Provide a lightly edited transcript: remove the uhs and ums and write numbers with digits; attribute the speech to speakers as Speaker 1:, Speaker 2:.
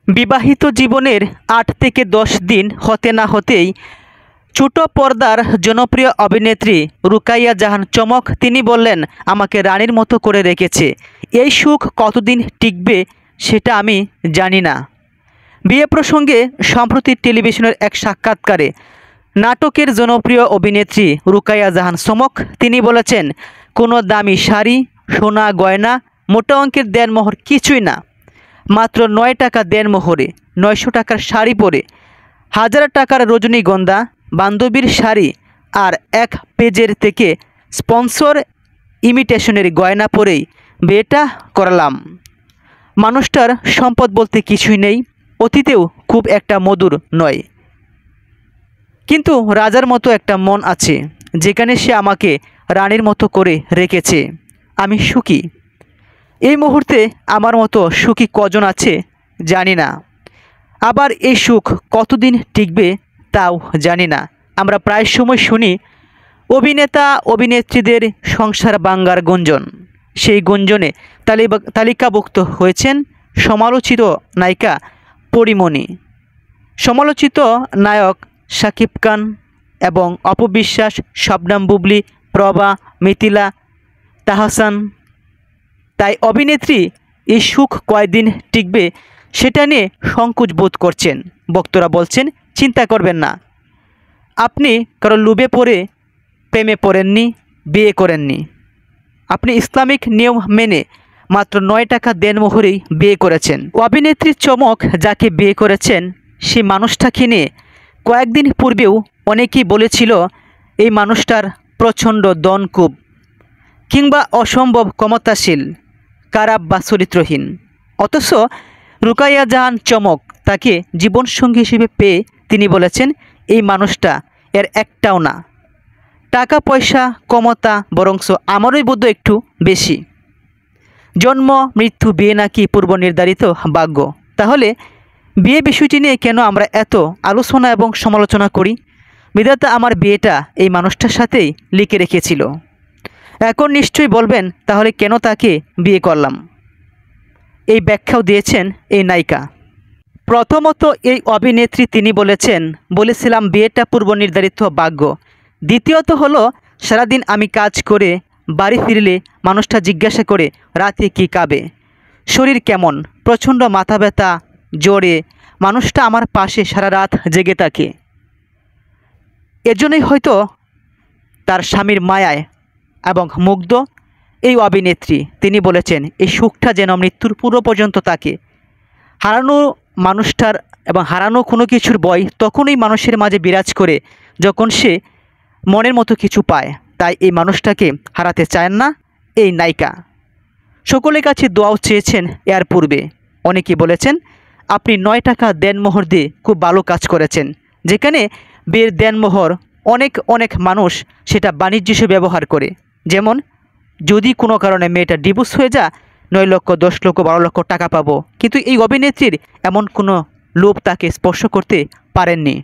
Speaker 1: বিবাহিত জীবনের ৮ থেকে ১০ দিন হতে না হতেই ছোট পর্দার জনপ্রিয় অভিনেত্রী রুকাইয়া জাহান চমক। তিনি বললেন, আমাকে রানীর মতো করে রেখেছে। এই সুখ কতদিন টিকবে সেটা আমি জানি না। বিয়ে প্রসঙ্গে সম্প্রতি টেলিভিশনের এক সাক্ষাৎকারে নাটকের জনপ্রিয় অভিনেত্রী রুকাইয়া জাহান চমক তিনি বলেছেন, কোনো দামি শাড়ি, সোনা গয়না, মোটা অঙ্কের দেনমোহর কিছুই না। মাত্র ৯ টাকা দেনমোহরে ৯০০ টাকার শাড়ি পরে, ১০০০ টাকার রজনীগন্ধা বান্ধবীর শাড়ি আর ১ পেজের থেকে স্পন্সর ইমিটেশনের গয়না পরেই বিয়েটা করলাম। মানুষটার সম্পদ বলতে কিছুই নেই, অতীতেও খুব একটা মধুর নয়, কিন্তু রাজার মতো একটা মন আছে, যেখানে সে আমাকে রানীর মতো করে রেখেছে। আমি সুখী। এই মুহূর্তে আমার মতো সুখী কজন আছে জানি না। আবার এই সুখ কতদিন টিকবে তাও জানি না। আমরা প্রায় সময় শুনি অভিনেতা অভিনেত্রীদের সংসার ভাঙার গুঞ্জন। সেই গুঞ্জনে তালিকাভুক্ত হয়েছেন সমালোচিত নায়িকা পরীমণি, সমালোচিত নায়ক শাকিব খান এবং অপবিশ্বাস, শবনম বুবলী, প্রভা, মিথিলা, তাহসান। তাই অভিনেত্রী এই সুখ কয়দিন টিকবে সেটা নিয়ে সংকোচ বোধ করছেন। বক্তারা বলছেন, চিন্তা করবেন না, আপনি কারো লোভে পড়ে প্রেমে পড়েননি, বিয়ে করেননি। আপনি ইসলামিক নিয়ম মেনে মাত্র ৯ টাকা দেনমোহরেই বিয়ে করেছেন। অভিনেত্রী চমক যাকে বিয়ে করেছেন সেই মানুষটাকে নিয়ে কয়েকদিন পূর্বেও অনেকেই বলেছিল এই মানুষটার প্রচণ্ড দনকুব কিংবা অসম্ভব ক্ষমতাশীল, খারাপ বা চরিত্রহীন। অথচ রুকাইয়া জাহান চমক তাকে জীবনসঙ্গী হিসেবে পেয়ে তিনি বলেছেন, এই মানুষটা এর একটাও না। টাকা পয়সা ক্ষমতা বরংস আমারই বোধ একটু বেশি। জন্ম মৃত্যু বিয়ে নাকি পূর্ব নির্ধারিত ভাগ্য। তাহলে বিয়ে বিষয়টি নিয়ে কেন আমরা এত আলোচনা এবং সমালোচনা করি? বিধাতা আমার বিয়েটা এই মানুষটার সাথেই লিখে রেখেছিল। এখন নিশ্চয়ই বলবেন, তাহলে কেন তাকে বিয়ে করলাম? এই ব্যাখ্যাও দিয়েছেন এই নায়িকা। প্রথমত এই অভিনেত্রী তিনি বলেছিলাম বিয়েটা পূর্ব নির্ধারিত ভাগ্য। দ্বিতীয়ত হলো, সারাদিন আমি কাজ করে বাড়ি ফিরলে মানুষটা জিজ্ঞাসা করে রাতে কি খাবে, শরীর কেমন, প্রচণ্ড মাথা ব্যথা, জ্বরে মানুষটা আমার পাশে সারা রাত জেগে থাকে। এজন্যই হয়তো তার স্বামীর মায়ায় এবং মুগ্ধ এই অভিনেত্রী তিনি বলেছেন, এই সুখটা যেন মৃত্যুর পূর্ব পর্যন্ত থাকে। হারানো মানুষটার এবং হারানো কোনো কিছুর ভয় তখনই মানুষের মাঝে বিরাজ করে যখন সে মনের মতো কিছু পায়। তাই এই মানুষটাকে হারাতে চায় না এই নায়িকা। সকলের কাছে দোয়াও চেয়েছেন এর পূর্বে। অনেকে বলেছেন, আপনি ৯ টাকা দেনমোহর দিয়ে খুব ভালো কাজ করেছেন। যেখানে বিয়ের দেনমোহর অনেক মানুষ সেটা বাণিজ্য হিসেবে ব্যবহার করে। যেমন, যদি কোনো কারণে মেয়েটা ডিভোর্স হয়ে যায়, ৯ লক্ষ ১০ লক্ষ ১২ লক্ষ টাকা পাবো, কিন্তু এই অভিনেত্রীর এমন কোনো লোভ তাকে স্পর্শ করতে পারেননি।